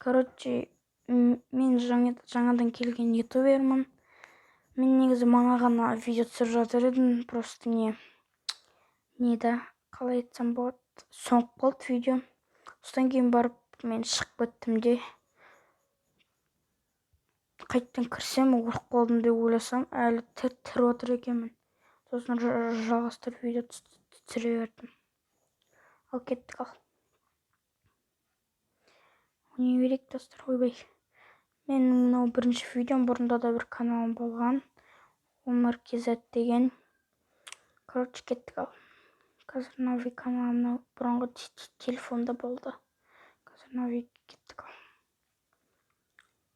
Короче, мен жаңадан келген ютубермін. Мен негізі мана ғана видео түсіріп жатыр едім. Просто қалай айтсам болады, соңып қалды видео. Содан кейін барып мен шығып кеттім де. Қайттан кірсем, ұрып қалдым деп ойласам, әлі тірі отыр екенмін. Сосын жалғастырып видео түсіре бердім. Ал кеттік ал. Не берейік достар, ойбай. Менің мынау бірінші видеом, бұрында да бір каналым болған. Өмір KZ деген. Короче, кеттік ал. Қазір новый каналым бұрынғы телефонда болды. Қазір новый кеттік ал.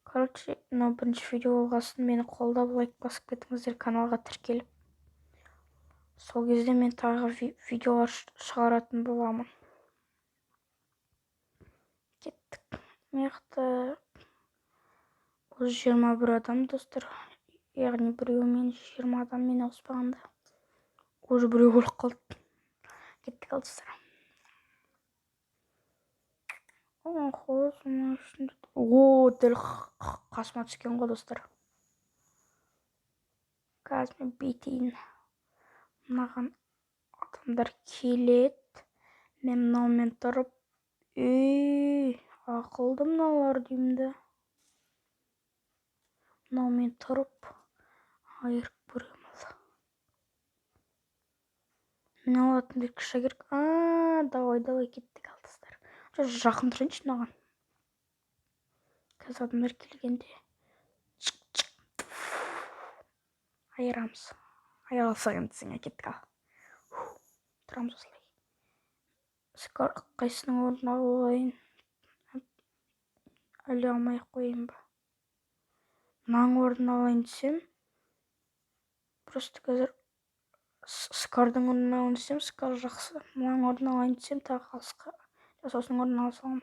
Короче, мынау бірінші видео болғасын, мені қолдап лайк басып кетіңіздер, каналға тіркеліп. Сол кезде мен тағы видеолар шығаратын боламын. Кеттік. Меқті 21 адам достар. Яғни біреумен 20 адам мені қоспағанда. Уже біреу өліп қалды. Кеттік ал достар. Дәл қасыма түскен ғой достар. Қазір мен бетейін. Мынаған адамдар келеді. Мен мынаумен тұрып. Ақылды мыналар деймді. Мынаумен тұрып. Айырып көрем ал. Мен алатын бір кіша керек. Давай кеттік ал достар. Жақын тұрайыншы мынаған. Қазір адамдар келгенде. Айырамыз. Айыралсақ десең кеттік ал. Тұрамыз осылай. Қайсының орнына қойын. Әлі алмай қойын ба. Мынаның орнына алайын десем. Просто қазір Скардың орнына алайын десем, Скар жақсы. Мынаның орнына алайын десем, тағы қалысқа. Жасаусының орнына алсам.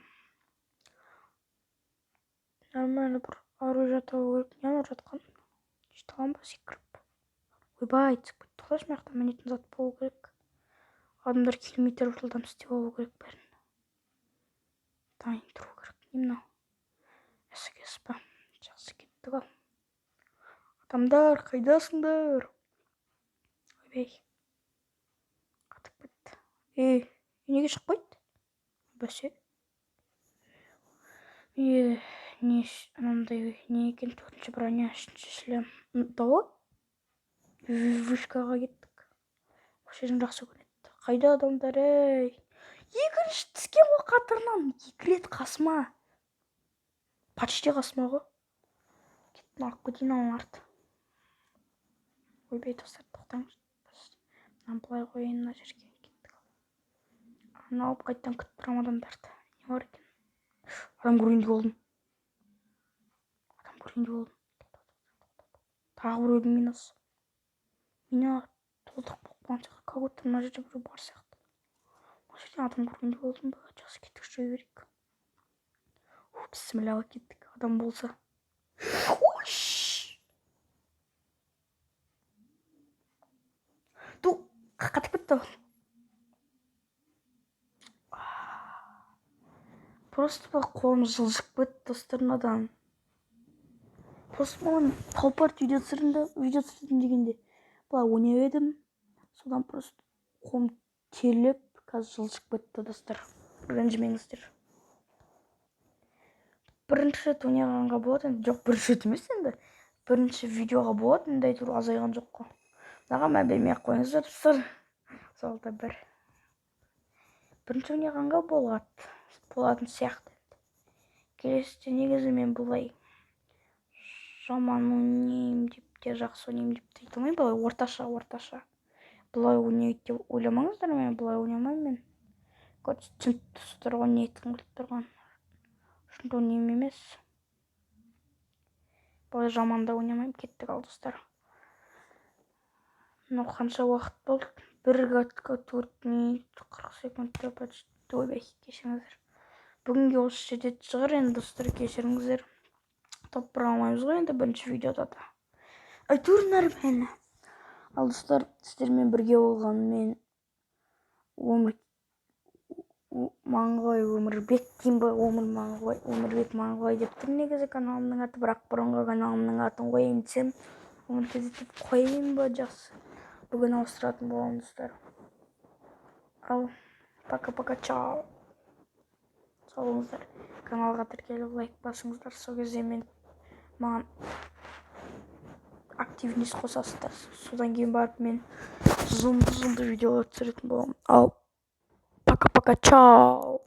Нормально бір ару жатау керек. Не алып жатқан? Жетіған ба секіріп. Ойбай, түсіп кетті. Құлаш маяқта мінетін зат болу керек. Адамдар келмей тұрып жылдам істеп алу керек бәрін. Дайын тұру керек. Не мынау? Әсігес па? Жақсы кеттік ал. Адамдар, қайдасыңдар? Ойбай. Қатып кетті. Неге шығып қойды? Бәсе. Анандай не екен, төртінші броня, үшінші шлем. Дауы? Вышкаға кеттік. Осы жерін жақсы көреді. Қайда адамдар, екінші түскен ғой қатарынан. 2 рет қасыма. Почти қасыма ғой. Кеттім алып кетейін аларды. Ойбай достар, тоқтаңыз. Мынаны былай қойайын мына жерге. Кеттік. Аны алып қайттан күтіп тұрам адамдарды. Не бар екен? Адам көргенде болдым. Тағы бір өлім минус. Мина толтық болған сияқты. Как будто мына жерде біреу бар сияқты. Осы жерден адам көргенде болдым ба? Жақсы кеттік жүре берейік. Бісміллә кеттік. Адам болса. Қатып кетті. Просто қолым жылжып кетті достар мынадан. Просто маған талпарт видео түсірдім дегенде. Былай ойнап едім. Содан просто қолым терлеп, қазір жылжып кетті достар. Ренжімеңіздер. Бірінші рет ойнағанға болады. Жоқ, бірінші рет емес енді. Бірінші видеоға болады, енді әйтеуір азайған жоқ қой. Мынаған мән бермей ақ қойыңыздар достар. Солда бір. Бірінші ойнағанға болатын сияқты. Келесіде негізі мен бұлай жаман ойнайым деп те, жақсы ойнайым деп те айта алмайм, бұлай орташа. Бұлай ойнайды деп ойламаңыздар, мен бұлай ойнамаймын мен. Түсініп ғой не айтқым келіп тұрған. Шынды ойнайым емес. Бұлай жаманда ойнамайым, кеттік ал достар. Мынау қанша уақыт болды? 1 катка 4 минут 40 секундта почти. Ойбай, кешіріңіздер. Бүгінге осы жерде шығар енді достар, кешіріңіздер. Топ бұра алмаймыз ғой енді бірінші видеода да. Әйтеуір нормально. Ал достар, сіздермен бірге болған мен Маңғыбай Өмірбек дейін ба, Өмірбек Маңғыбай деп тұр негізі каналымның аты, бірақ бұрынғы каналымның атын қояйын десем, оны тездетіп қояйын ба, жақсы. Бүгін ауыстыратын боламыздар. Ал пока-пока, чао. Сау болыңыздар. Каналға тіркеліп лайк басыңыздар. Сол кезде маған активность қосасыздар. Содан кейін барып мен зұнды видеолар түсіретін боламын. Ал пока-пока, чао.